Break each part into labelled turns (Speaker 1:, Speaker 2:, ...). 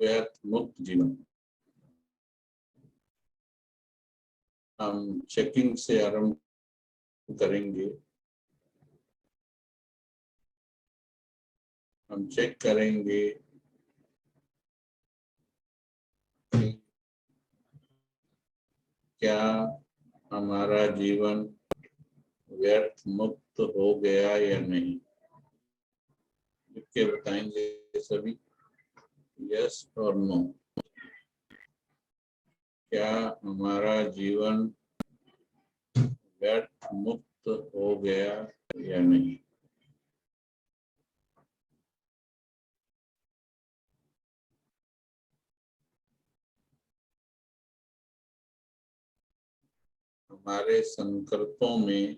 Speaker 1: व्यर्थ मुक्त जीवन। हम चेकिंग से आरंभ करेंगे। हम चेक करेंगे कि क्या हमारा जीवन व्यर्थ मुक्त हो गया या नहीं। लिख के बताएंगे सभी, यस और नो। क्या हमारा जीवन व्यर्थ मुक्त हो गया या नहीं। हमारे संकल्पों में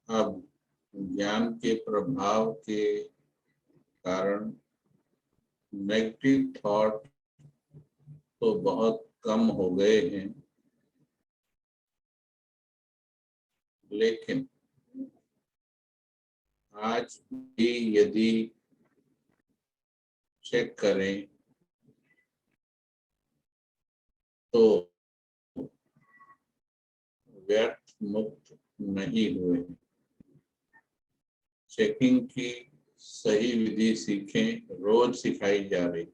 Speaker 1: अब ज्ञान के प्रभाव के कारण नेगेटिव थॉट तो बहुत कम हो गए हैं, लेकिन आज भी यदि चेक करें तो व्यर्थ मुक्त नहीं हुए। चेकिंग की सही विधि सीखें, रोज सिखाई जा रही।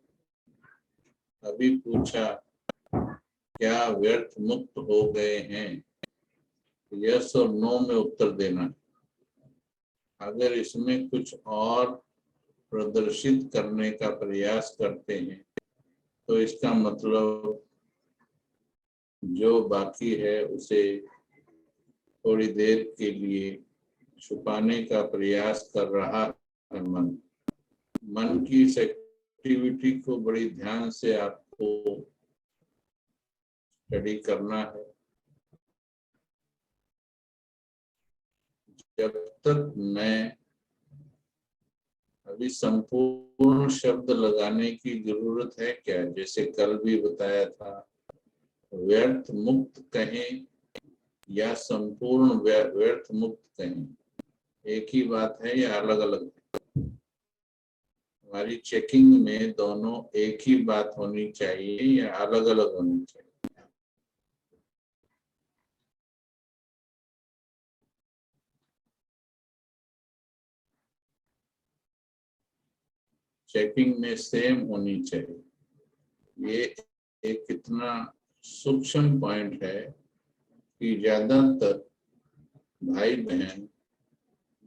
Speaker 1: अभी पूछा क्या व्यर्थ मुक्त हो गए हैं, यस और नो में उत्तर देना। अगर इसमें कुछ और प्रदर्शित करने का प्रयास करते हैं तो इसका मतलब जो बाकी है उसे थोड़ी देर के लिए छुपाने का प्रयास कर रहा है मन। मन की इस एक्टिविटी को बड़ी ध्यान से आपको स्टडी करना है। जब तक मैं अभी संपूर्ण शब्द लगाने की जरूरत है क्या, जैसे कल भी बताया था, व्यर्थ मुक्त कहें या संपूर्ण व्यर्थ मुक्त कहें, एक ही बात है या अलग अलग। हमारी चेकिंग में दोनों एक ही बात होनी चाहिए या अलग अलग होनी चाहिए। चेकिंग में सेम होनी चाहिए। ये एक इतना सूक्ष्म पॉइंट है कि ज्यादातर भाई बहन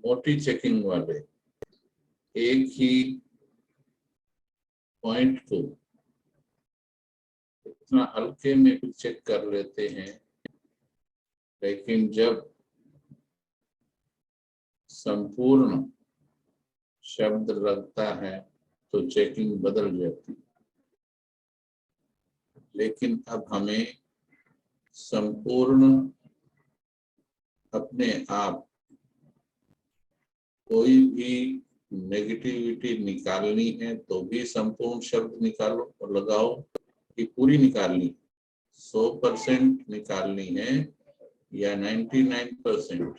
Speaker 1: मोटी चेकिंग वाले एक ही पॉइंट को इतना हल्के में भी चेक कर लेते हैं, लेकिन जब संपूर्ण शब्द लगता है तो चेकिंग बदल जाती है। लेकिन अब हमें संपूर्ण अपने आप कोई भी नेगेटिविटी निकालनी है तो भी संपूर्ण शब्द निकालो और लगाओ कि पूरी निकालनी 100% निकालनी है या 99%।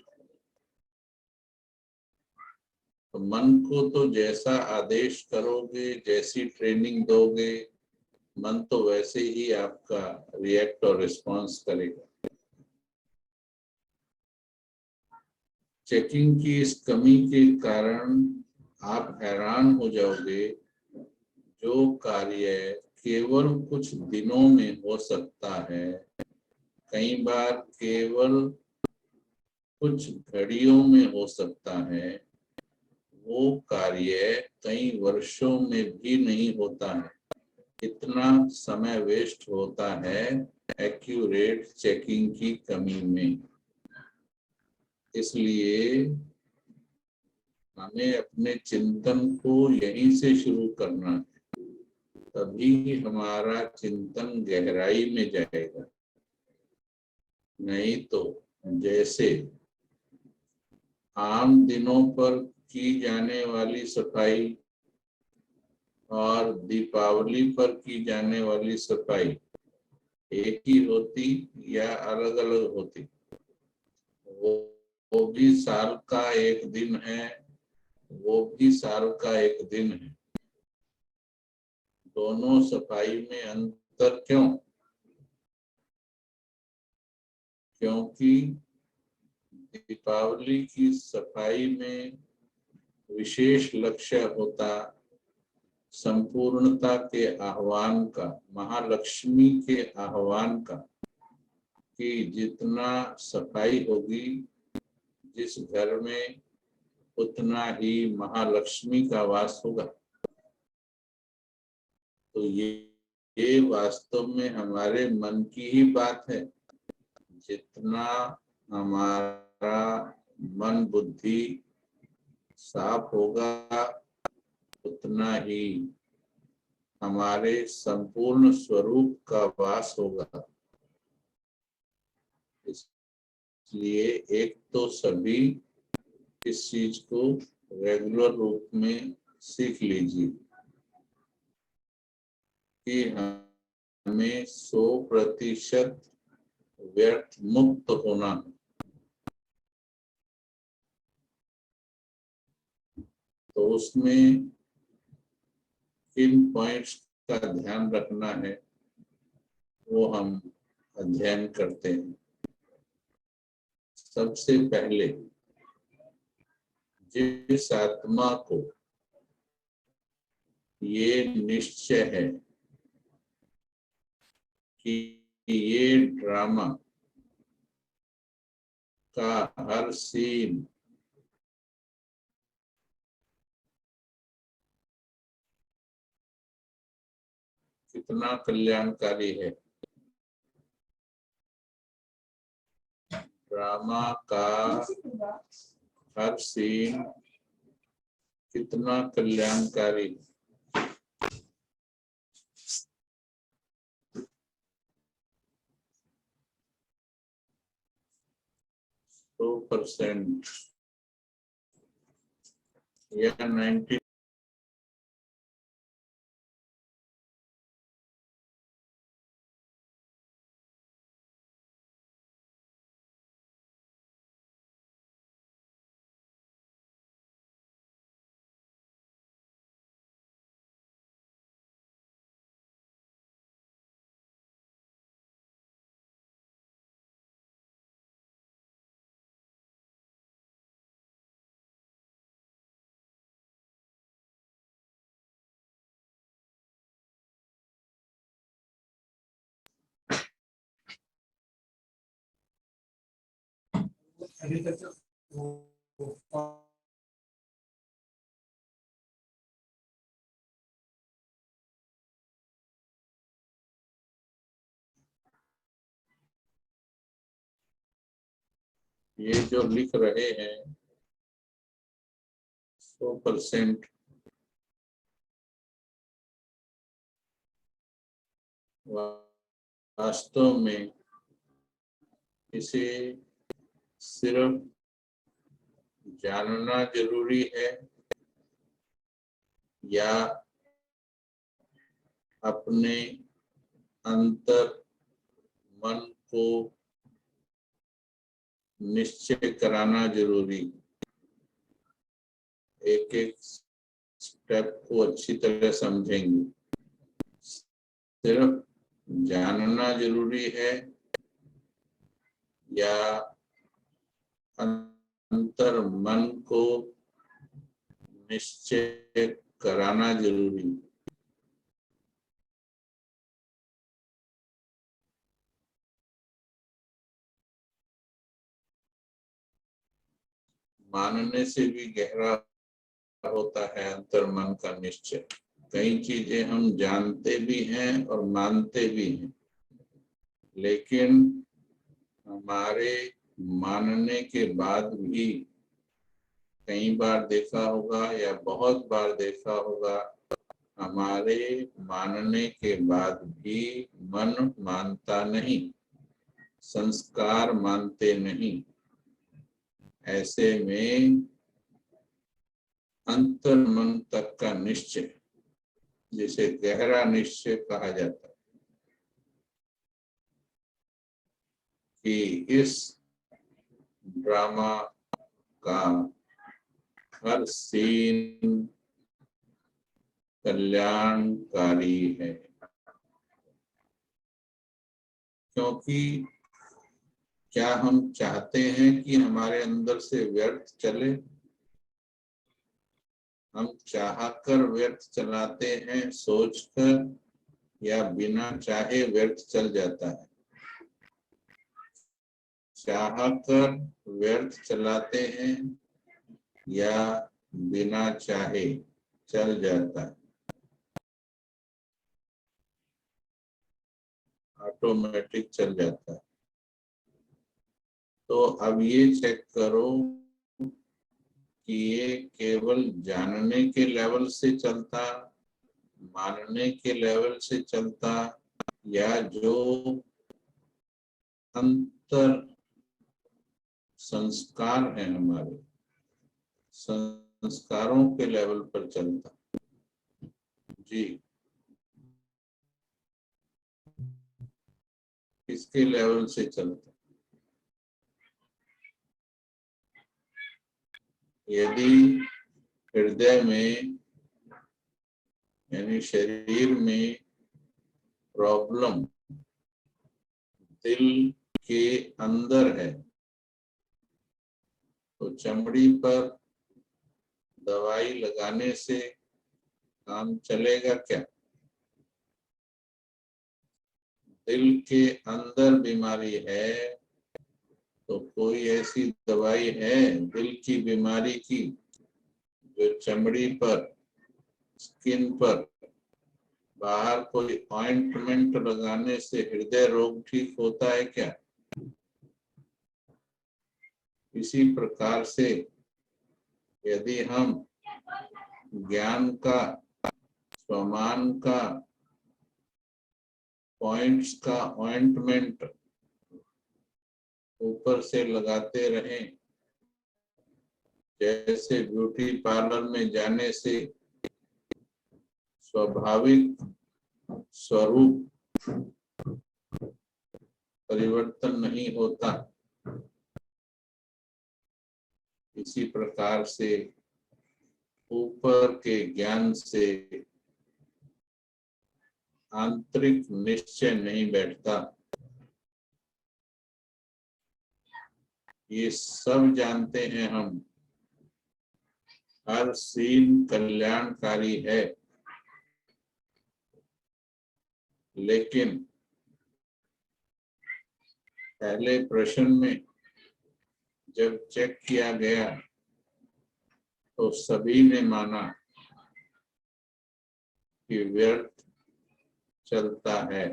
Speaker 1: तो मन को तो जैसा आदेश करोगे, जैसी ट्रेनिंग दोगे, मन तो वैसे ही आपका रिएक्ट और रिस्पॉन्स करेगा। चेकिंग की इस कमी के कारण आप हैरान हो जाओगे, जो कार्य केवल कुछ दिनों में हो सकता है, कई बार केवल कुछ घड़ियों में हो सकता है, वो कार्य कई वर्षों में भी नहीं होता है। इतना समय वेस्ट होता है एक्यूरेट चेकिंग की कमी में। इसलिए हमें अपने चिंतन को यहीं से शुरू करना है, तभी हमारा चिंतन गहराई में जाएगा। नहीं तो जैसे आम दिनों पर की जाने वाली सफाई और दीपावली पर की जाने वाली सफाई एक ही होती या अलग अलग होती। वो भी साल का एक दिन है वो भी साल का एक दिन है। दोनों सफाई में अंतर क्यों? क्योंकि दीपावली की सफाई में विशेष लक्ष्य होता संपूर्णता के आह्वान का, महालक्ष्मी के आह्वान का, कि जितना सफाई होगी जिस घर में उतना ही महालक्ष्मी का वास होगा। तो ये वास्तव में हमारे मन की ही बात है। जितना हमारा मन बुद्धि साफ होगा उतना ही हमारे संपूर्ण स्वरूप का वास होगा। इसलिए एक तो सभी इस चीज को रेगुलर रूप में सीख लीजिए कि हमें 100% व्यर्थ मुक्त होना है। तो उसमें किन पॉइंट्स का ध्यान रखना है वो हम अध्ययन करते हैं। सबसे पहले जिस आत्मा को ये निश्चय है कि ये ड्रामा का हर सीन कितना कल्याणकारी है, ड्रामा का हर सीन कितना कल्याणकारी, तो % या 90। ये जो लिख रहे हैं 100% वास्तव में इसे सिर्फ जानना जरूरी है या अपने अंतर मन को निश्चय कराना जरूरी। एक एक स्टेप को अच्छी तरह समझेंगे। सिर्फ जानना जरूरी है या अंतर मन को निश्चय कराना जरूरी। मानने से भी गहरा होता है अंतर मन का निश्चय। कई चीजें हम जानते भी हैं और मानते भी हैं, लेकिन हमारे मानने के बाद भी कई बार देखा होगा या बहुत बार देखा होगा, हमारे मानने के बाद भी मन मानता नहीं, संस्कार मानते नहीं। ऐसे में अंतर मन तक का निश्चय, जिसे गहरा निश्चय कहा जाता है, कि इस ड्रामा का हर सीन कल्याणकारी है, क्योंकि क्या हम चाहते हैं कि हमारे अंदर से व्यर्थ चले? हम चाहकर व्यर्थ चलाते हैं सोचकर, या बिना चाहे व्यर्थ चल जाता है? चाहकर व्यर्थ चलाते हैं या बिना चाहे चल जाता है? ऑटोमेटिक चल जाता है। तो अब ये चेक करो कि ये केवल जानने के लेवल से चलता, मानने के लेवल से चलता, या जो अंतर संस्कार है हमारे संस्कारों के लेवल पर चलता। जी, किसके लेवल से चलता? यदि हृदय में यानी शरीर में प्रॉब्लम दिल के अंदर है, तो चमड़ी पर दवाई लगाने से काम चलेगा क्या? दिल के अंदर बीमारी है, तो कोई ऐसी दवाई है दिल की बीमारी की जो चमड़ी पर, स्किन पर, बाहर कोई ऑइंटमेंट लगाने से हृदय रोग ठीक होता है क्या? इसी प्रकार से यदि हम ज्ञान का, स्वमान का, पॉइंट्स का ऑइंटमेंट ऊपर से लगाते रहें, जैसे ब्यूटी पार्लर में जाने से स्वाभाविक स्वरूप परिवर्तन नहीं होता, इसी प्रकार से ऊपर के ज्ञान से आंतरिक निश्चय नहीं बैठता। ये सब जानते हैं हम, हर सीन कल्याणकारी है, लेकिन पहले प्रश्न में जब चेक किया गया तो सभी ने माना कि व्यर्थ चलता है।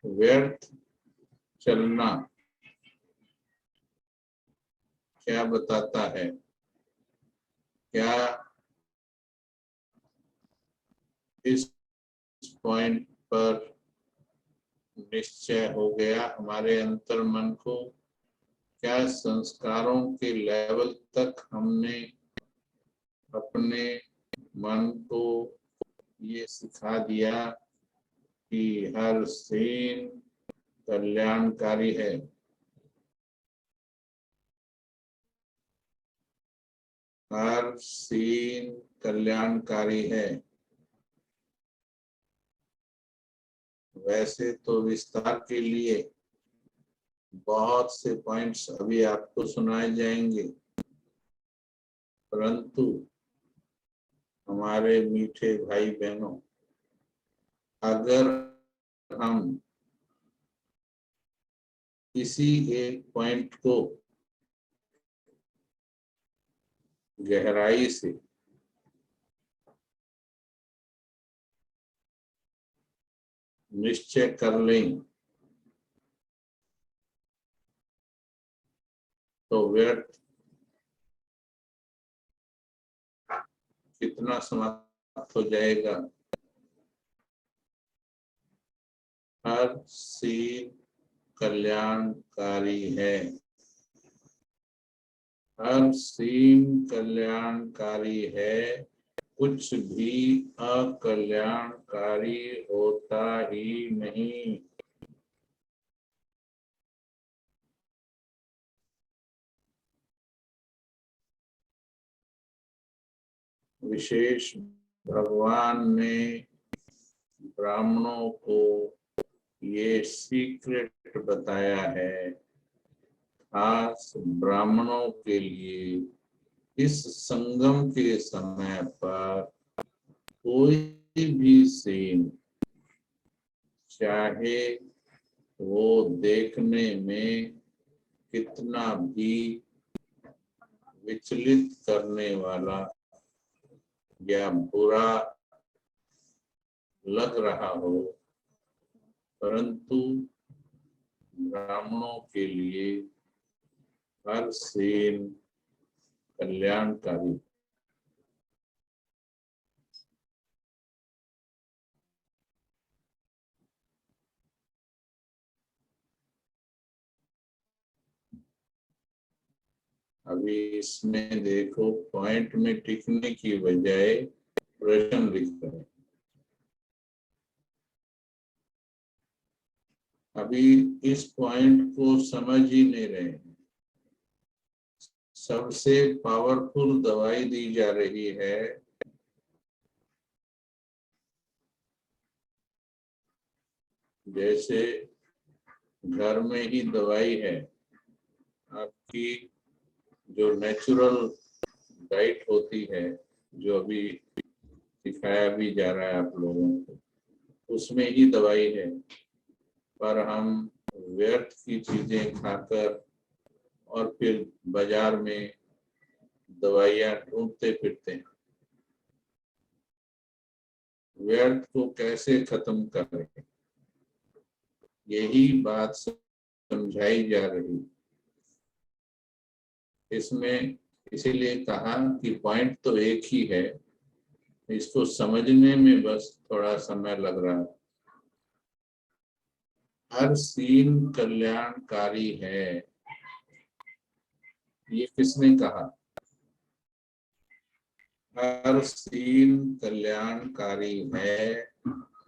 Speaker 1: व्यर्थ चलना क्या बताता है? क्या इस पॉइंट पर निश्चय हो गया हमारे अंतर मन को? क्या संस्कारों के लेवल तक हमने अपने मन को ये सिखा दिया कि हर सीन कल्याणकारी है? हर सीन कल्याणकारी है। वैसे तो विस्तार के लिए बहुत से पॉइंट्स अभी आपको सुनाए जाएंगे, परंतु हमारे मीठे भाई बहनों, अगर हम किसी एक पॉइंट को गहराई से निश्चय कर लें तो व्यर्थ कितना समाप्त हो जाएगा। हर सीन कल्याणकारी है। हर सीन कल्याणकारी है, कुछ भी अकल्याणकारी होता ही नहीं। विशेष भगवान ने ब्राह्मणों को ये सीक्रेट बताया है, खास ब्राह्मणों के लिए। इस संगम के समय पर कोई भी सीन, चाहे वो देखने में कितना भी विचलित करने वाला या बुरा लग रहा हो, परंतु ब्राह्मणों के लिए हर सीन कल्याणकारी। अभी इसमें देखो, पॉइंट में टिकने की बजाय प्रश्न लिख रहे हैं। अभी इस पॉइंट को समझ ही नहीं रहे हैं। सबसे पावरफुल दवाई दी जा रही है, जैसे घर में ही दवाई है। आपकी जो नेचुरल डाइट होती है, जो अभी सिखाया भी जा रहा है आप लोगों को, उसमें ही दवाई है। पर हम व्यर्थ की चीजें खाकर और फिर बाजार में दवाइयां ढूंढते फिरते हैं। व्यर्थ को कैसे खत्म करें, यही बात समझाई जा रही। इसमें इसीलिए कहा कि पॉइंट तो एक ही है, इसको समझने में बस थोड़ा समय लग रहा है। हर सीन कल्याणकारी है, ये किसने कहा? हर सीन कल्याणकारी है,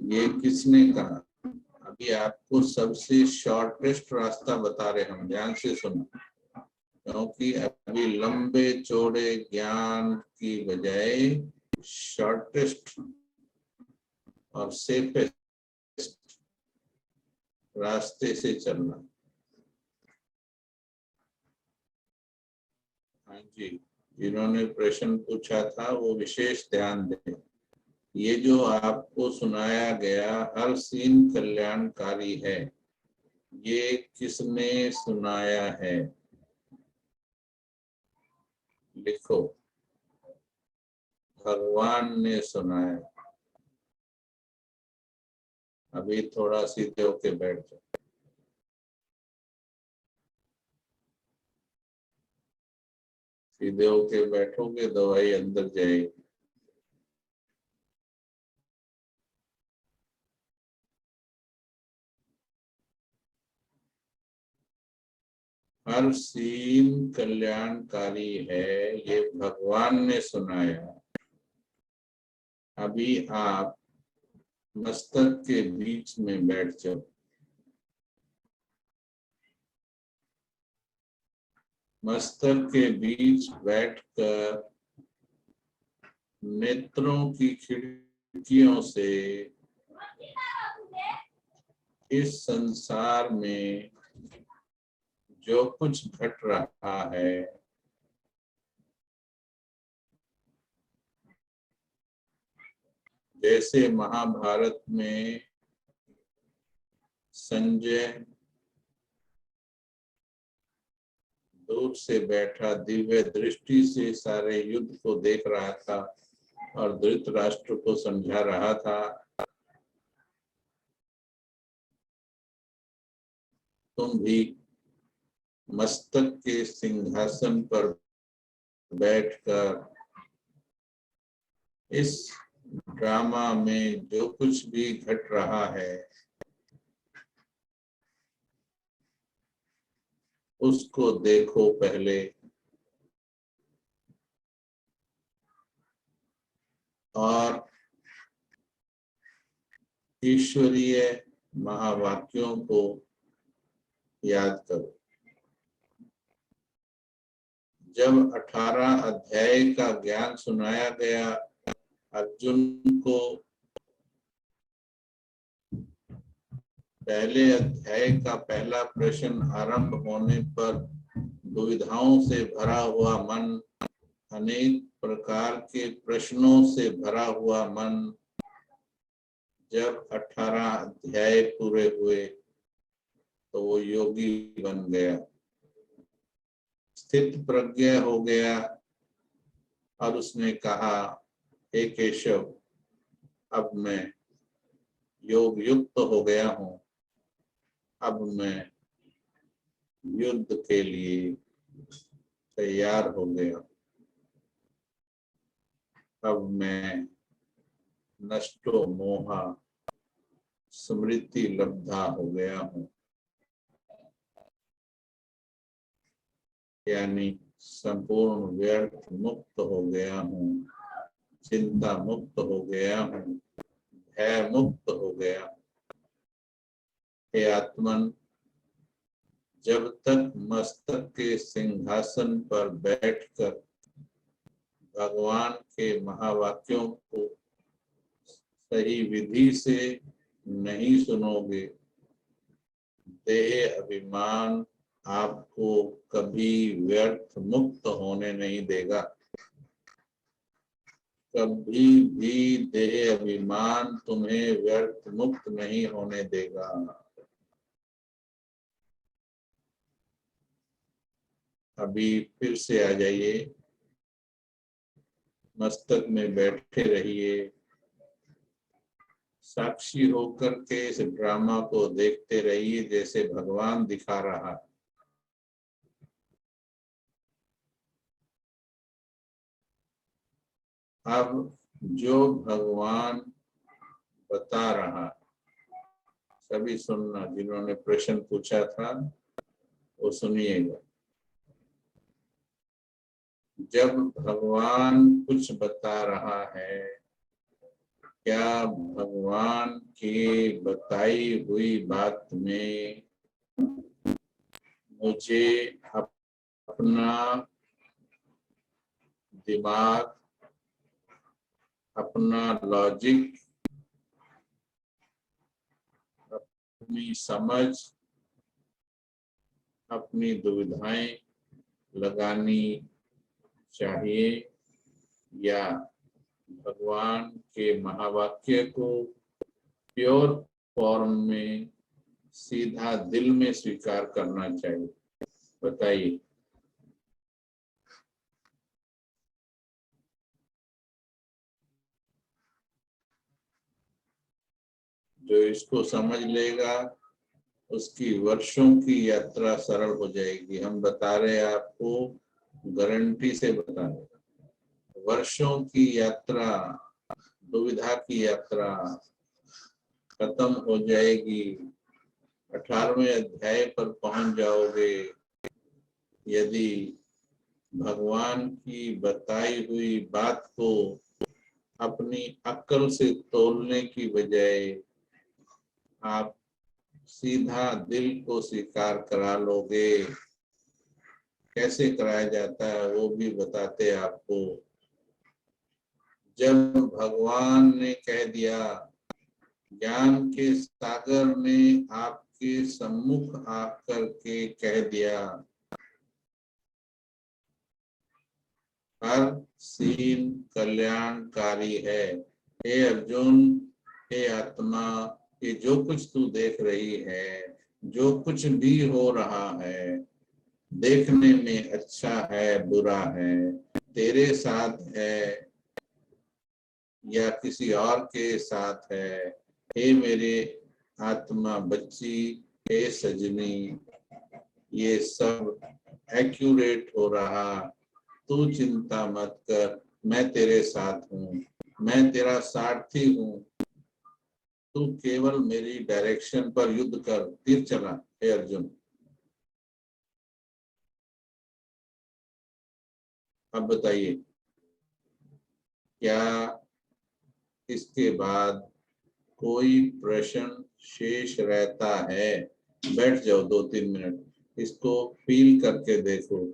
Speaker 1: ये किसने कहा? अभी आपको सबसे शॉर्टेस्ट रास्ता बता रहे हम, ध्यान से सुनो। क्योंकि अभी लंबे चौड़े ज्ञान की बजाय शॉर्टेस्ट और सेफेस्ट रास्ते से चलना। हाँ जी, जिन्होंने प्रश्न पूछा था वो विशेष ध्यान दें। ये जो आपको सुनाया गया हर सीन कल्याणकारी है, ये किसने सुनाया है? लिखो, भगवान ने सुनाया। अभी थोड़ा सीधे होके बैठ जाओ। सीधे होके बैठोगे, दवाई अंदर जाएगी। हर सीन कल्याणकारी है, ये भगवान ने सुनाया। अभी आप मस्तक के बीच में बैठ जाओ। मस्तक के बीच बैठकर नेत्रों की खिड़कियों से इस संसार में जो कुछ घट रहा है, जैसे महाभारत में संजय दूर से बैठा दिव्य दृष्टि से सारे युद्ध को देख रहा था और धृतराष्ट्र को समझा रहा था, तुम भी मस्तक के सिंहासन पर बैठकर इस ड्रामा में जो कुछ भी घट रहा है उसको देखो पहले, और ईश्वरीय महावाक्यों को याद करो। जब 18 अध्याय का ज्ञान सुनाया गया, अर्जुन को पहले अध्याय का पहला प्रश्न आरंभ होने पर दुविधाओं से भरा हुआ मन, अनेक प्रकार के प्रश्नों से भरा हुआ मन, जब 18 अध्याय पूरे हुए तो वो योगी बन गया, स्थित प्रज्ञ हो गया और उसने कहा, हे केशव, अब मैं योग युक्त हो गया हूँ, अब मैं युद्ध के लिए तैयार हो गया, अब मैं नष्टो मोहा स्मृति लब्धा हो गया हूँ, यानी संपूर्ण व्यर्थ मुक्त हो गया हूँ, चिंता मुक्त हो गया हूँ, भय मुक्त हो गया। हे आत्मन, जब तक मस्तक के सिंहासन पर बैठकर भगवान के महावाक्यों को सही विधि से नहीं सुनोगे, देह अभिमान आपको कभी व्यर्थ मुक्त होने नहीं देगा, कभी भी देह अभिमान तुम्हें व्यर्थ मुक्त नहीं होने देगा। अभी फिर से आ जाइए, मस्तक में बैठे रहिए, साक्षी होकर के इस ड्रामा को देखते रहिए जैसे भगवान दिखा रहा है। अब जो भगवान बता रहा, सभी सुनना, जिन्होंने प्रश्न पूछा था वो सुनिएगा। जब भगवान कुछ बता रहा है, क्या भगवान की बताई हुई बात में मुझे अपना दिमाग, अपना लॉजिक, अपनी समझ, अपनी दुविधाएं लगानी चाहिए, या भगवान के महावाक्य को प्योर फॉर्म में सीधा दिल में स्वीकार करना चाहिए? बताइए। जो इसको समझ लेगा उसकी वर्षों की यात्रा सरल हो जाएगी। हम बता रहे हैं आपको, गारंटी से बता रहे, वर्षों की यात्रा, दुविधा की यात्रा खत्म हो जाएगी। 18वें अध्याय पर पहुंच जाओगे यदि भगवान की बताई हुई बात को अपनी अक्ल से तोलने की बजाय आप सीधा दिल को स्वीकार करा लोगे। कैसे कराया जाता है वो भी बताते हैं आपको। जब भगवान ने कह दिया, ज्ञान के सागर ने आपके सम्मुख आकर के कह दिया, हर सीन कल्याणकारी है। हे अर्जुन, हे आत्मा, ये जो कुछ तू देख रही है, जो कुछ भी हो रहा है, देखने में अच्छा है बुरा है, तेरे साथ है या किसी और के साथ है, हे मेरे आत्मा बच्ची, हे सजनी, ये सब एक्यूरेट हो रहा, तू चिंता मत कर, मैं तेरे साथ हूँ, मैं तेरा सारथी हूँ, तू केवल मेरी डायरेक्शन पर युद्ध कर, तीर चला। हे अर्जुन, अब बताइए, क्या इसके बाद कोई प्रश्न शेष रहता है? बैठ जाओ 2-3 मिनट, इसको फील करके देखो।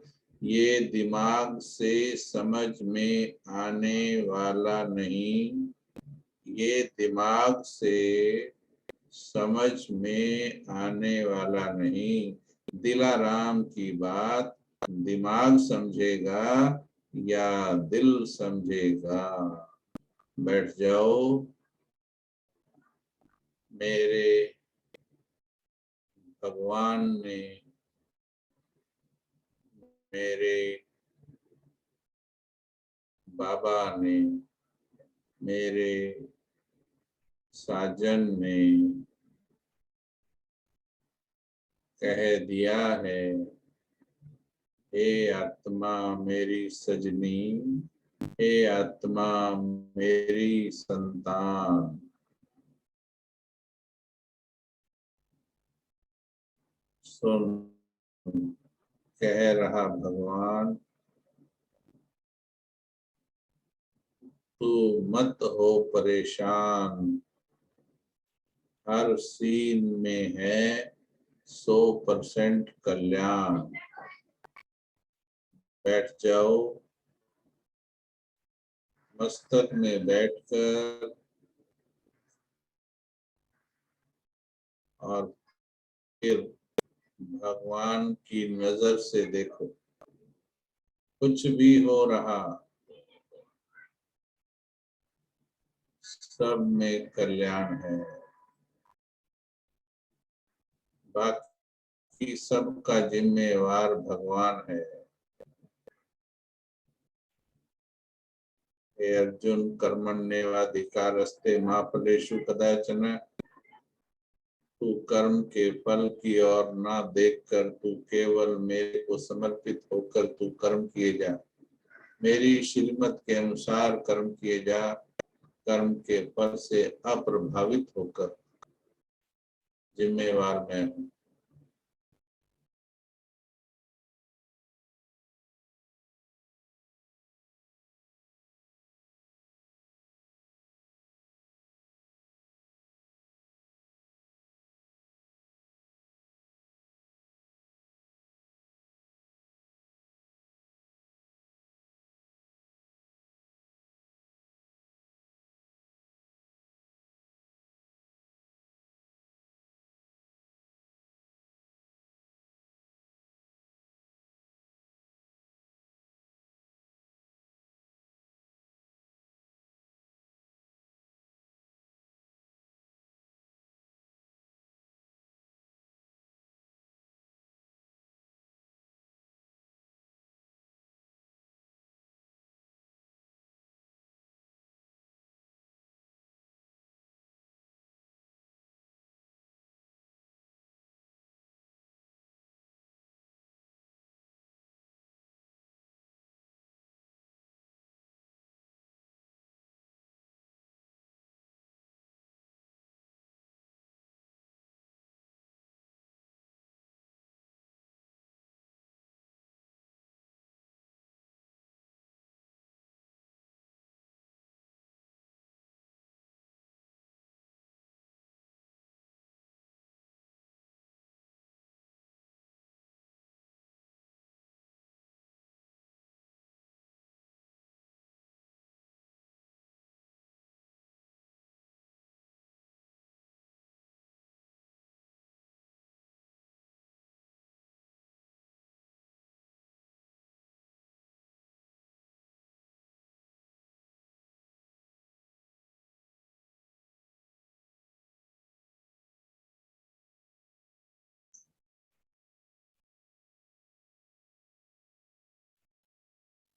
Speaker 1: ये दिमाग से समझ में आने वाला नहीं, ये दिमाग से समझ में आने वाला नहीं। दिलाराम की बात दिमाग समझेगा या दिल समझेगा। बैठ जाओ। मेरे भगवान ने, मेरे बाबा ने, मेरे साजन ने कह दिया है, हे आत्मा मेरी सजनी, हे आत्मा मेरी संतान, सुन। कह रहा भगवान, तू मत हो परेशान, हर सीन में है 100% कल्याण। बैठ जाओ। मस्तक में बैठकर और फिर भगवान की नजर से देखो, कुछ भी हो रहा सब में कल्याण है। बाकी सबका जिम्मेवार भगवान है। हे अर्जुन, कर्मण्येवाधिकारस्ते मा फलेषु कदाचन। तू कर्म के फल की ओर ना देखकर तू केवल मेरे को समर्पित होकर तू कर्म किए जा। मेरी श्रीमत के अनुसार कर्म किए जा। कर्म के फल से अप्रभावित होकर जिम्मेवार मैं हूँ।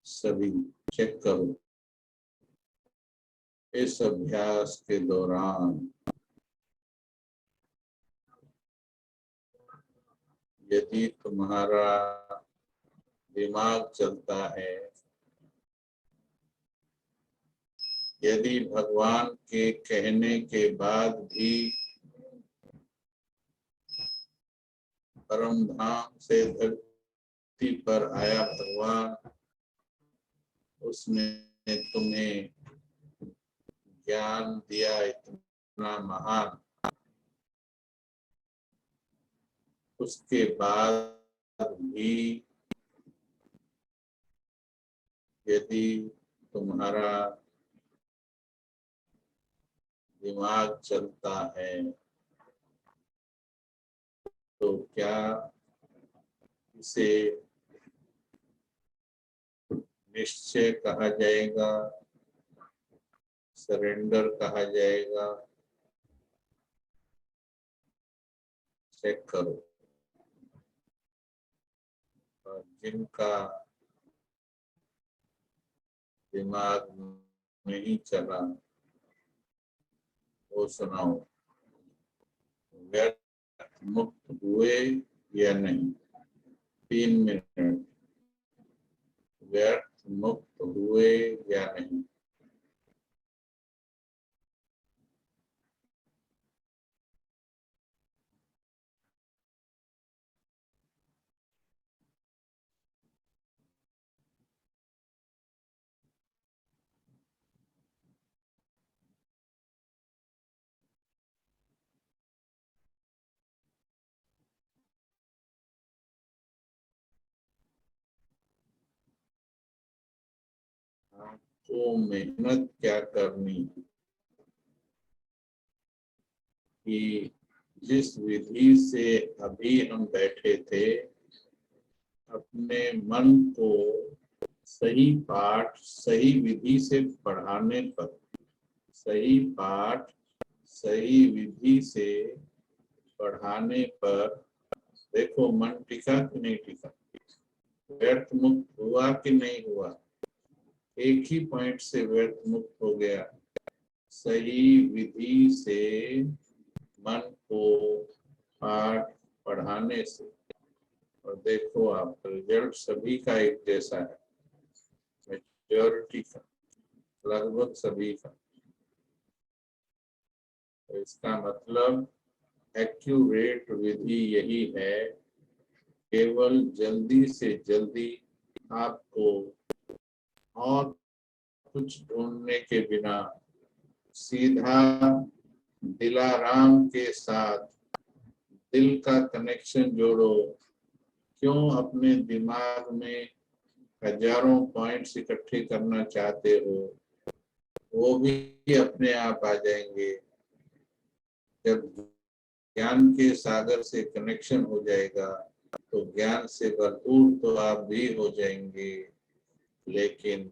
Speaker 1: सभी चेक करो। इस अभ्यास के दौरान यदि तुम्हारा दिमाग चलता है, यदि भगवान के कहने के बाद भी परम धाम से धरती पर आया भगवान, उसने तुम्हें ज्ञान दिया इतना महान, उसके बाद भी यदि तुम्हारा दिमाग चलता है तो क्या इसे निश्चय कहा जाएगा, सरेंडर कहा जाएगा? चेक करो। और जिनका दिमाग नहीं चला वो सुनाओ, व्यर्थ मुक्त हुए या नहीं? 3 मिनट। व्यर्थ मुक्त हुए या नहीं? आपको मेहनत क्या करनी है कि जिस विधि से अभी हम बैठे थे, अपने मन को सही पाठ सही विधि से पढ़ाने पर, सही पाठ सही विधि से पढ़ाने पर देखो मन टिका कि नहीं टिका, व्यर्थ मुक्त हुआ कि नहीं हुआ? एक ही पॉइंट से व्यर्थ मुक्त हो गया। सही विधि से मन को पाठ पढ़ाने से। और देखो आप, रिजल्ट सभी का एक जैसा है, मेजॉरिटी का, लगभग सभी का। तो इसका मतलब एक्यूरेट विधि यही है, केवल जल्दी से जल्दी आपको और कुछ ढूंढने के बिना सीधा दिलाराम के साथ दिल का कनेक्शन जोड़ो। क्यों अपने दिमाग में हजारों पॉइंट्स इकट्ठे करना चाहते हो? वो भी अपने आप आ जाएंगे। जब ज्ञान के सागर से कनेक्शन हो जाएगा तो ज्ञान से भरपूर तो आप भी हो जाएंगे, लेकिन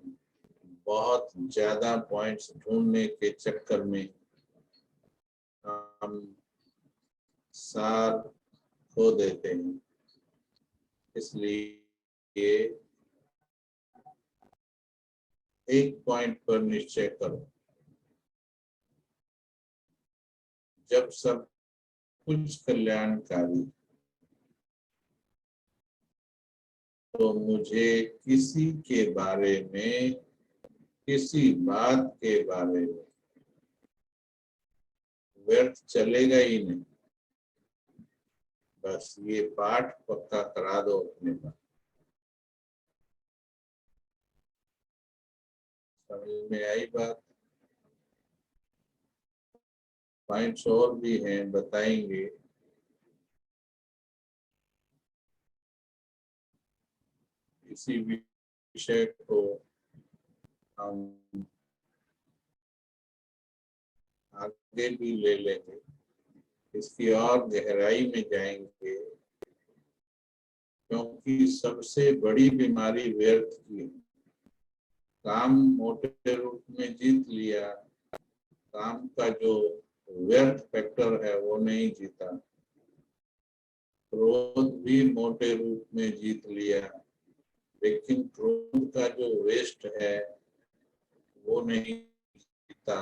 Speaker 1: बहुत ज्यादा पॉइंट्स ढूंढने के चक्कर में हम सार खो देते हैं। इसलिए एक पॉइंट पर निश्चय करो, जब सब कुछ कल्याणकारी तो मुझे किसी के बारे में, किसी बात के बारे में व्यर्थ चलेगा ही नहीं। बस ये पाठ पक्का करा दो अपने पास। समझ में आई बात? पॉइंट्स और भी हैं, बताएंगे। इसी विषय को हम आगे भी ले लेंगे, इसकी और गहराई में जाएंगे, क्योंकि सबसे बड़ी बीमारी व्यर्थ की है। काम मोटे रूप में जीत लिया, काम का जो व्यर्थ फैक्टर है वो नहीं जीता। क्रोध भी मोटे रूप में जीत लिया, लेकिन क्रोध का जो वेस्ट है वो नहीं जीता।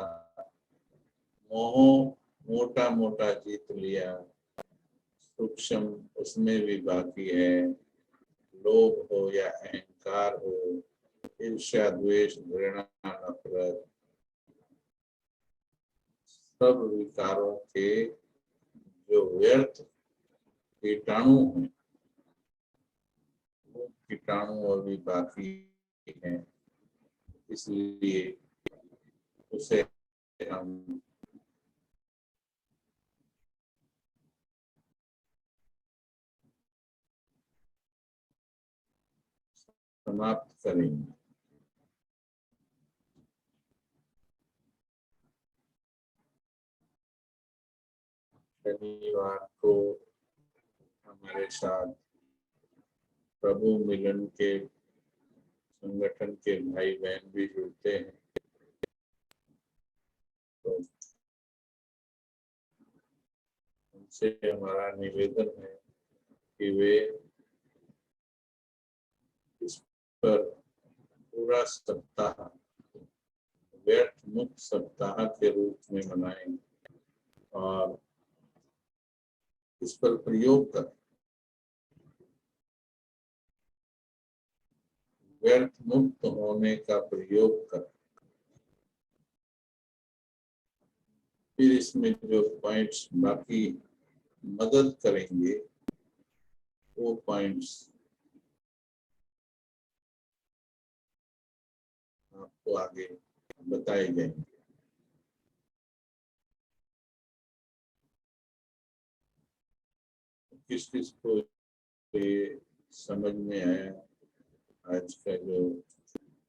Speaker 1: मोह मोटा मोटा जीत लिया, सूक्ष्म उसमें भी बाकी है। लोभ हो या अहंकार हो, ईर्ष्या द्वेष घृणा नफरत, सब विकारों के जो व्यर्थ कीटाणु हैं, वो कीटाणु अभी बाकी हैं। इसलिए उसे हम समाप्त करेंगे। शनिवार को हमारे साथ प्रभु मिलन के संगठन के भाई बहन भी जुड़ते हैं, तो उनसे हमारा निवेदन है कि वे इस पर पूरा सप्ताह व्यर्थ मुक्त सप्ताह के रूप में मनाएं और इस पर प्रयोग कर व्यर्थ मुक्त होने का प्रयोग कर। फिर इसमें जो पॉइंट्स बाकी मदद करेंगे वो पॉइंट्स आपको आगे बताए जाएंगे। किस किस को ये समझ में आया आज का जो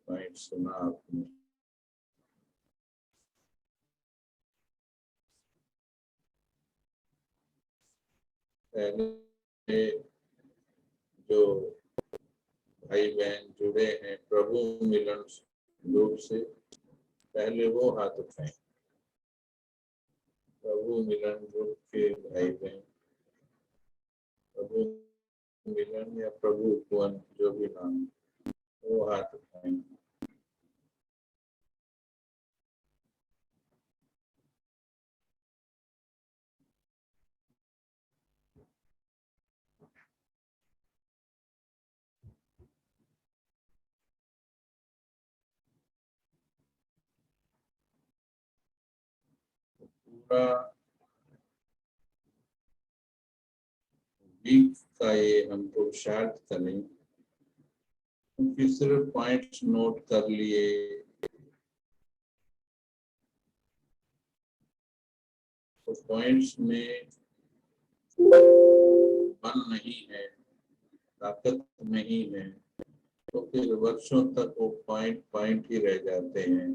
Speaker 1: पॉइंट सुना आपने? पहले जो भाई बहन जुड़े हैं प्रभु मिलन ग्रुप से, पहले वो हाथ उठाएं। प्रभु मिलन ग्रुप के भाई बहन, प्रभु मिलन या प्रभु उपवन जो भी नाम, वो हाथ उठाएं। पूरा वीक का ये हम पुरुषार्थ करें, क्योंकि सिर्फ पॉइंट्स नोट कर लिए तो पॉइंट्स में मन नहीं है, ताकत नहीं है, तो फिर वर्षों तक वो पॉइंट ही रह जाते हैं,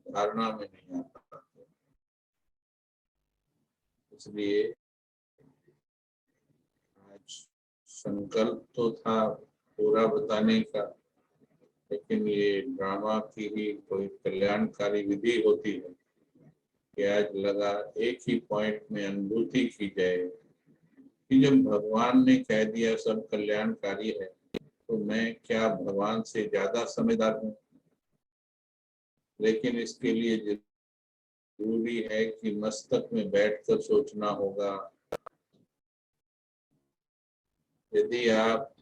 Speaker 1: धारणा में नहीं आता। इसलिए आज संकल्प तो था पूरा बताने का, लेकिन ये ड्रामा की ही कोई कल्याणकारी विधि होती है कि आज लगा एक ही पॉइंट में अनुभूति की जाए कि जब भगवान ने कह दिया सब कल्याणकारी है, तो मैं क्या भगवान से ज्यादा समझदार हूँ? लेकिन इसके लिए जरूरी है कि मस्तक में बैठकर सोचना होगा। यदि आप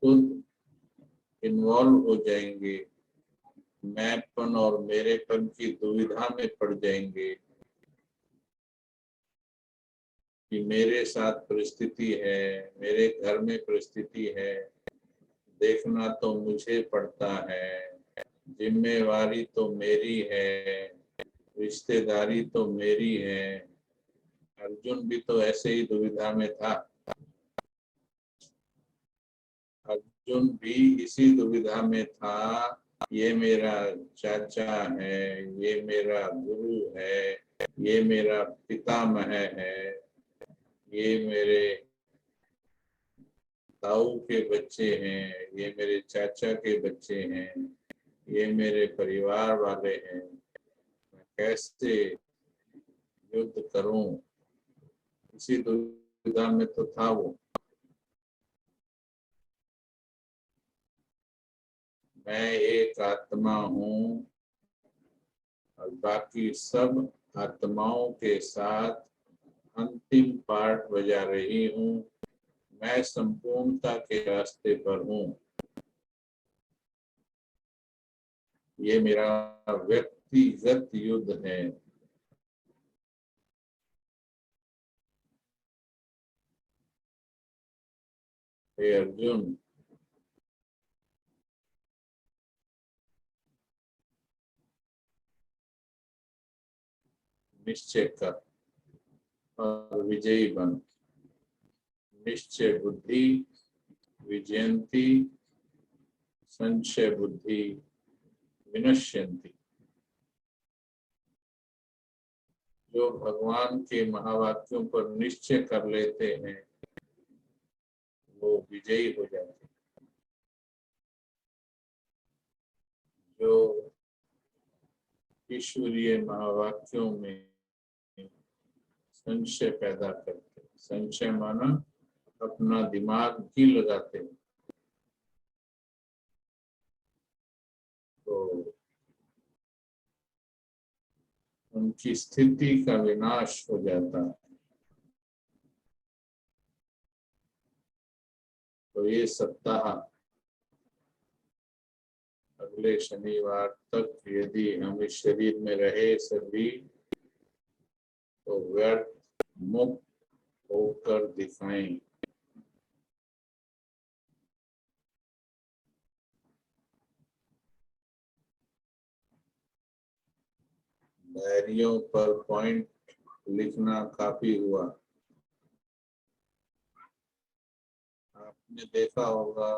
Speaker 1: खुद इन्वॉल्व हो जाएंगे, मैंपन और मेरेपन की दुविधा में पड़ जाएंगे कि मेरे साथ परिस्थिति है, मेरे घर में परिस्थिति है, देखना तो मुझे पड़ता है, जिम्मेवारी तो मेरी है, रिश्तेदारी तो मेरी है। अर्जुन भी तो ऐसे ही दुविधा में था। अर्जुन भी इसी दुविधा में था, ये मेरा चाचा है, ये मेरा गुरु है, ये मेरा पितामह है, ये मेरे ताऊ के बच्चे हैं, ये मेरे चाचा के बच्चे हैं, ये मेरे परिवार वाले हैं, मैं कैसे युद्ध करूं? इसी दुविधा में तो था वो। मैं एक आत्मा हूँ और बाकी सब आत्माओं के साथ अंतिम पार्ट बजा रही हूँ। मैं संपूर्णता के रास्ते पर हूँ। ये मेरा व्यक्तिगत युद्ध है। हे अर्जुन, निश्चय कर और विजयी बन। निश्चय बुद्धि विजयंती, संशय बुद्धि विनश्यंती। जो भगवान के महावाक्यों पर निश्चय कर लेते हैं वो विजयी हो जाते हैं। जो ईश्वरीय महावाक्यों में संशय पैदा करते हैं, संशय माना अपना दिमाग भी लगाते हैं, तो उनकी स्थिति का विनाश हो जाता है। तो ये सप्ताह अगले शनिवार तक यदि हम इस शरीर में रहे सभी तो व्यर्थ मुक्त होकर दिखाएं। डायरियों पर पॉइंट लिखना काफी हुआ। आपने देखा होगा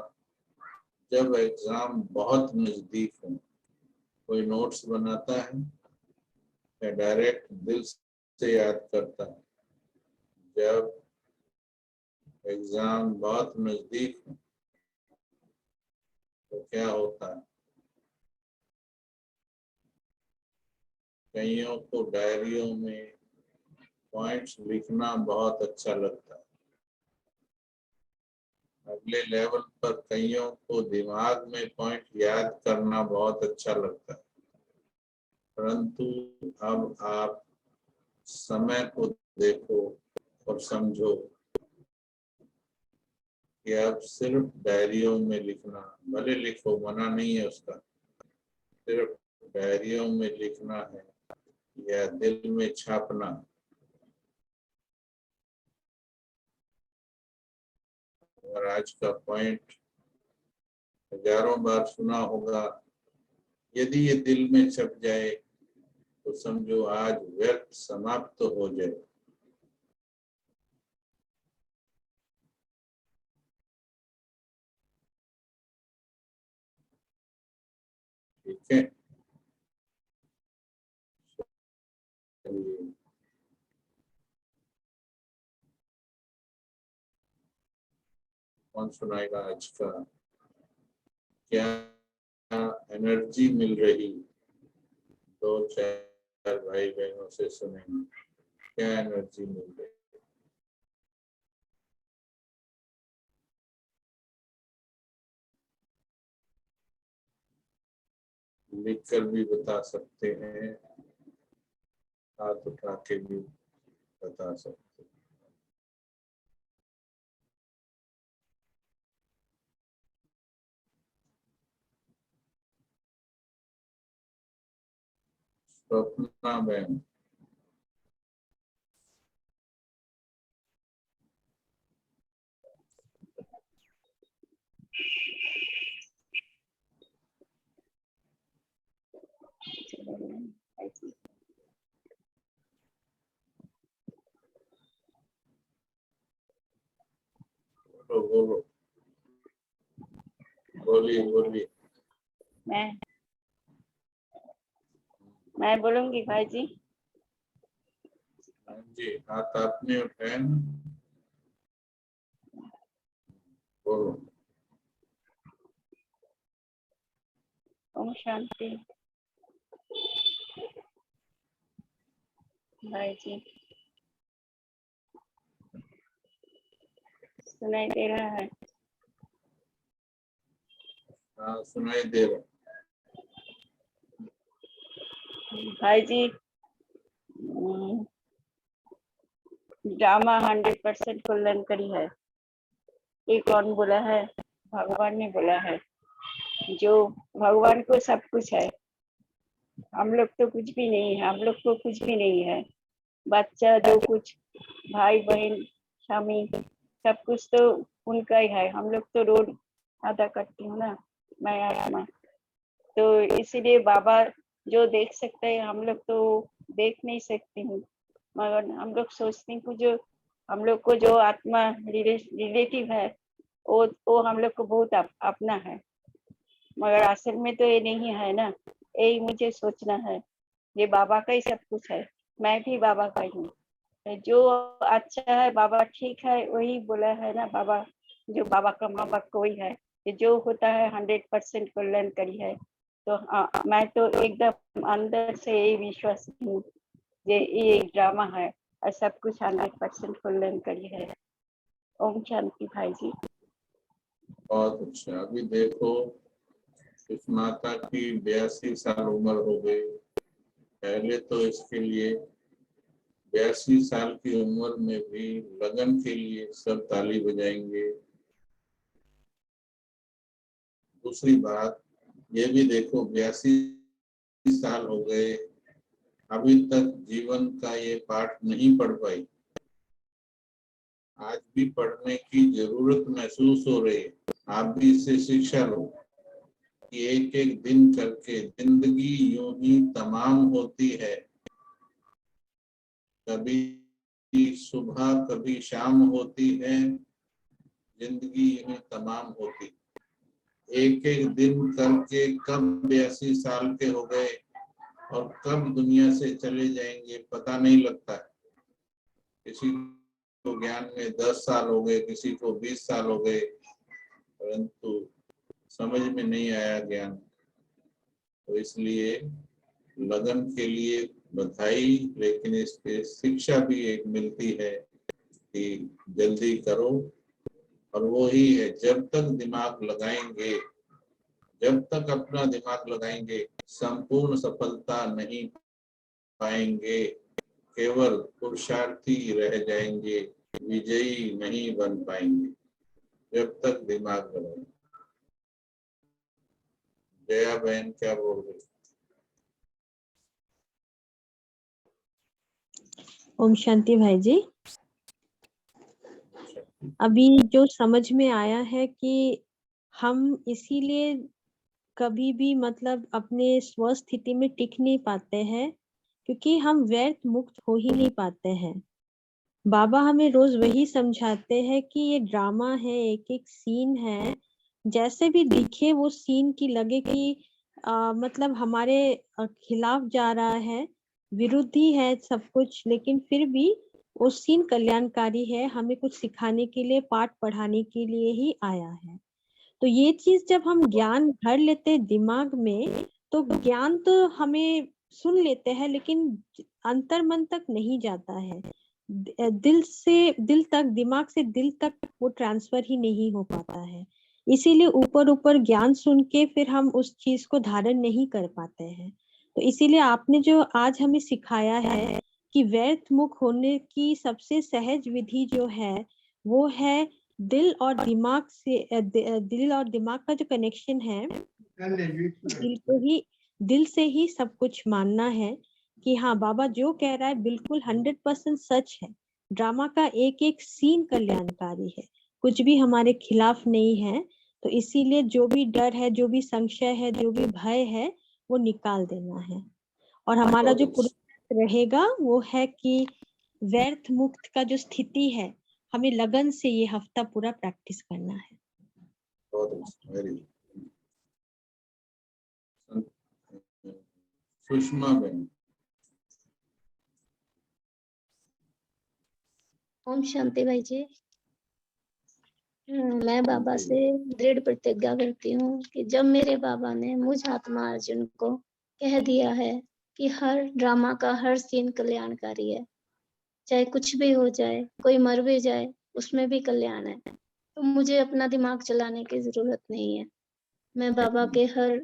Speaker 1: जब एग्जाम बहुत नजदीक हो कोई नोट्स बनाता है या डायरेक्ट दिल से याद करता है। जब एग्जाम बहुत नजदीक हो तो क्या होता है, कईयों को डायरियों में पॉइंट्स लिखना बहुत अच्छा लगता है। अगले लेवल पर कईयों को दिमाग में पॉइंट याद करना बहुत अच्छा लगता है। परंतु अब आप समय को देखो और समझो कि अब सिर्फ डायरियों में लिखना, भले लिखो मना नहीं है उसका, सिर्फ डायरियों में लिखना है या दिल में छापना। और आज का पॉइंट हजारों बार सुना होगा, यदि ये दिल में छप जाए तो समझो आज व्यर्थ समाप्त हो जाए। ठीक है, चलिए कौन सुनाएगा आज का, क्या एनर्जी मिल रही, दो चार भाई बहनों से सुनेंगे क्या एनर्जी मिल रही। लिख कर भी बता सकते हैं, हाथ उठा के भी बता सकते हैं। स्वप्ना बहन, बोलो बोलिए बोलिए।
Speaker 2: मैं बोलूंगी भाई जी।
Speaker 1: हाँ जी, हाथ आपने उठाया ना, बोलो।
Speaker 2: ओम शांति भाई जी। सुनाई दे रहा है?
Speaker 1: हाँ सुनाई दे रहा।
Speaker 2: भाई जी, ड्रामा 100% कल्याणकारी है। ये कौन बोला है? भगवान ने बोला है। जो भगवान को सब कुछ है, हम लोग तो कुछ भी नहीं है, हम लोग को कुछ भी नहीं है। बच्चा जो कुछ, भाई बहन स्वामी, सब कुछ तो उनका ही है। हम लोग तो रोड अदा करती हूँ ना, मैं आत्मा। तो इसीलिए बाबा जो देख सकते हैं हम लोग तो देख नहीं सकते हूँ, मगर हम लोग सोचते हैं कि जो हम लोग को जो आत्मा रिलेटिव है वो हम लोग को बहुत अपना है, मगर असल में तो ये नहीं है ना। यही मुझे सोचना है, ये बाबा का ही सब कुछ है। मैं भी बाबा का ही हूँ। जो अच्छा है बाबा ठीक है वही बोला है ना बाबा, जो बाबा का माँ बाप कोई है कि जो होता है 100% कल्याणकारी है। तो मैं तो एकदम अंदर से यही विश्वास हूँ ये एक ड्रामा है और सब कुछ 100% कल्याणकारी है। ओम शांति भाई जी।
Speaker 1: बहुत अच्छा। अभी देखो इस माता की 82 साल उम्र हो गई। पहले तो इसके लिए 82 साल की उम्र में भी लगन के लिए सब ताली बजाएंगे। दूसरी बात ये भी देखो 82 साल हो गए, अभी तक जीवन का ये पाठ नहीं पढ़ पाई। आज भी पढ़ने की जरूरत महसूस हो रही है। आप भी इससे शिक्षा लो कि एक एक दिन करके जिंदगी यूं ही तमाम होती है। कभी सुबह कभी शाम होती है, जिंदगी यूं ही तमाम होती। एक एक दिन करके कब 82 साल के हो गए और कब दुनिया से चले जाएंगे पता नहीं लगता। किसी को ज्ञान में 10 साल हो गए, किसी को 20 साल हो गए, परंतु समझ में नहीं आया ज्ञान। तो इसलिए लगन के लिए बधाई, लेकिन इसके शिक्षा भी एक मिलती है कि जल्दी करो। और वो ही है, जब तक दिमाग लगाएंगे, जब तक अपना दिमाग लगाएंगे संपूर्ण सफलता नहीं पाएंगे, केवल पुरुषार्थी रह जाएंगे, विजयी नहीं बन पाएंगे जब तक दिमाग लगाएंगे। जया बहन क्या बोल रही?
Speaker 3: ओम शांति भाई जी। अभी जो समझ में आया है कि हम इसीलिए कभी भी मतलब अपने स्वस्थिति में टिक नहीं पाते हैं क्योंकि हम व्यर्थ मुक्त हो ही नहीं पाते हैं। बाबा हमें रोज वही समझाते हैं कि ये ड्रामा है, एक एक सीन है, जैसे भी दिखे वो सीन की लगे कि मतलब हमारे खिलाफ जा रहा है, विरुद्ध ही है सब कुछ, लेकिन फिर भी वो सीन कल्याणकारी है, हमें कुछ सिखाने के लिए, पाठ पढ़ाने के लिए ही आया है। तो ये चीज जब हम ज्ञान भर लेते हैं दिमाग में, तो ज्ञान तो हमें सुन लेते हैं लेकिन अंतर मन तक नहीं जाता है, दिल से दिल तक, दिमाग से दिल तक वो ट्रांसफर ही नहीं हो पाता है। इसीलिए ऊपर ऊपर ज्ञान सुन के फिर हम उस चीज को धारण नहीं कर पाते हैं। तो इसीलिए आपने जो आज हमें सिखाया है कि व्यर्थ मुक्त होने की सबसे सहज विधि जो है वो है दिल और दिमाग से दिल और दिमाग का जो कनेक्शन है, दिल से ही सब कुछ मानना है कि हाँ बाबा जो कह रहा है बिल्कुल 100% सच है। ड्रामा का एक एक सीन कल्याणकारी है, कुछ भी हमारे खिलाफ नहीं है। तो इसीलिए जो भी डर है, जो भी संशय है, जो भी भय है, वो निकाल देना है। और हमारा जो पुरुष रहेगा वो है कि व्यर्थ मुक्त का जो स्थिति है, हमें लगन से ये हफ्ता पूरा प्रैक्टिस करना है।
Speaker 1: सुषमा बहन।
Speaker 4: ओम शांति भाई जी। मैं बाबा से दृढ़ प्रतिज्ञा करती हूँ कि जब मेरे बाबा ने मुझ आत्मा अर्जुन को कह दिया है कि हर ड्रामा का हर सीन कल्याणकारी है, चाहे कुछ भी हो जाए, कोई मर भी जाए, उसमें भी कल्याण है, तो मुझे अपना दिमाग चलाने की जरूरत नहीं है। मैं बाबा के हर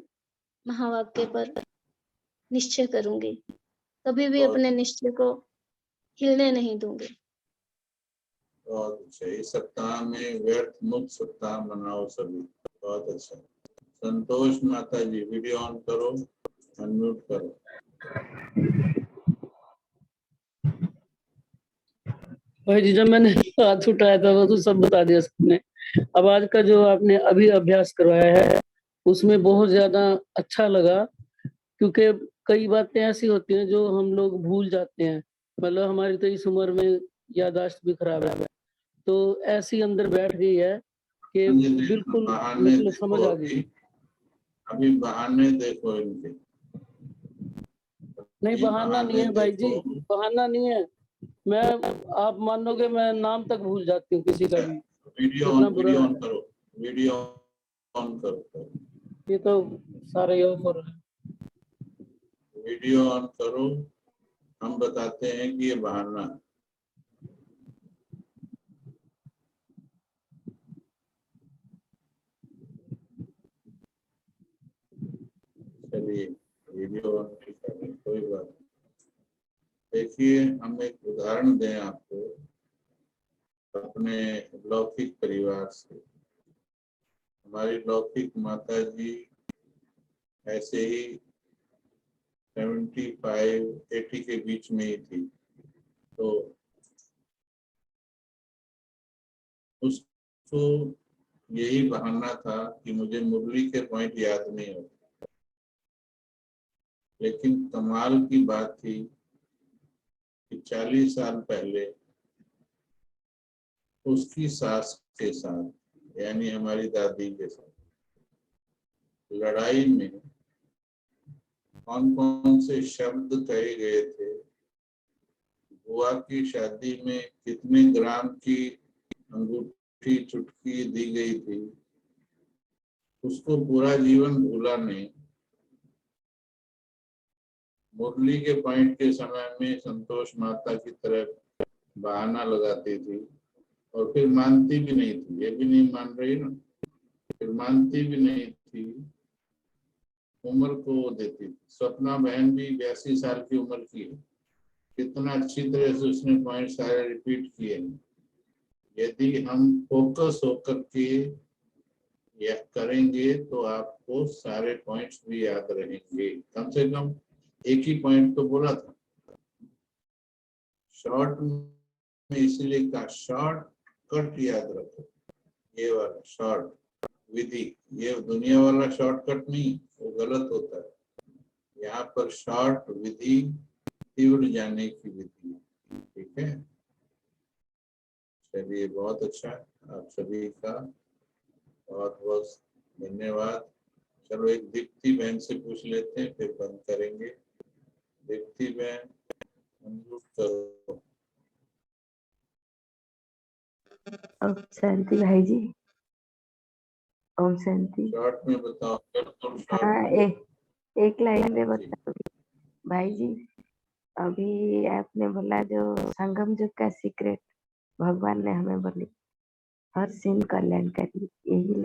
Speaker 4: महावाक्य पर निश्चय करूंगी, कभी भी अपने निश्चय को हिलने नहीं दूंगी।
Speaker 1: बहुत अच्छा। इस सप्ताह में व्यर्थ मुक्त सप्ताह मनाओ सभी। बहुत अच्छा। संतोष माता जी वीडियो ऑन करो, अनम्यूट करो।
Speaker 5: भाई जी जब मैंने हाथ उठाया था वो तो सब बता दिया सबने। अब आज का जो आपने अभी अभ्यास करवाया है उसमें बहुत ज्यादा अच्छा लगा, क्योंकि कई बातें ऐसी होती हैं जो हम लोग भूल जाते हैं। मतलब हमारी तो इस उम्र में याददाश्त भी खराब है, तो ऐसी अंदर बैठ गई है कि बिल्कुल मतलब समझ आ गई।
Speaker 1: अभी बहाने देखो इनके,
Speaker 5: नहीं
Speaker 1: ये
Speaker 5: बहाना नहीं है
Speaker 1: बहाने
Speaker 5: भाई जी,
Speaker 1: देखो,
Speaker 5: बहाना नहीं है। मैं, आप मानोगे मैं नाम तक भूल जाती हूँ किसी का भी, इतना बुरा
Speaker 1: वीडियो ऑन
Speaker 5: है।
Speaker 1: करो, वीडियो ऑन करो,
Speaker 5: ये तो सारे ही ऑफ हो रहा है।
Speaker 1: वीडियो ऑन करो, हम बताते हैं कि ये बहाना है। चलिए वीडियो ऑन नहीं कर रहे, कोई बात नहीं। देखिए हम एक उदाहरण दें आपको अपने लौकिक परिवार से। हमारी लौकिक माता जी ऐसे ही 75-80 के बीच में ही थी, तो उसको यही बहाना था कि मुझे मुरली के पॉइंट याद नहीं होते। लेकिन कमाल की बात थी कि 40 साल पहले उसकी सास के साथ यानी हमारी दादी के साथ लड़ाई में कौन कौन से शब्द कहे गए थे, बुआ की शादी में कितने ग्राम की अंगूठी चुटकी दी गई थी, उसको पूरा जीवन भूला नहीं। मुरली के पॉइंट के समय में संतोष माता की तरह बहाना लगाती थी और फिर मानती भी नहीं थी, ये भी नहीं मान रही ना, फिर मानती भी नहीं थी, उम्र को देती थी। सपना बहन भी 82 साल की उम्र की है, कितना अच्छी तरह से उसने पॉइंट सारे रिपीट किए हैं। यदि हम फोकस होकर के या करेंगे तो आपको सारे पॉइंट्स भी याद रहेंगे। कम से कम एक ही पॉइंट तो बोला था शॉर्ट में, इसलिए कहा शॉर्ट कट याद रखो, ये वाला शॉर्ट विधि। ये दुनिया वाला शॉर्टकट नहीं, वो गलत होता है। यहाँ पर शॉर्ट विधि, तीव्र जाने की विधि, ठीक है। चलिए बहुत अच्छा, आप सभी का बहुत बहुत धन्यवाद। चलो एक दीप्ति बहन से पूछ लेते हैं फिर बंद करेंगे। दीप्ति बहन अनम्यूट करो।
Speaker 6: ओम शांति भाई जी, ओम शांति।
Speaker 1: शॉर्ट में बताओ, बिल्कुल शॉर्ट
Speaker 6: हाँ,
Speaker 1: में।
Speaker 6: एक लाइन में
Speaker 1: जी
Speaker 6: बता भाई जी। अभी आपने बोला जो संगम युग का सीक्रेट भगवान ने हमें बोली, हर सीन कल्याणकारी, यही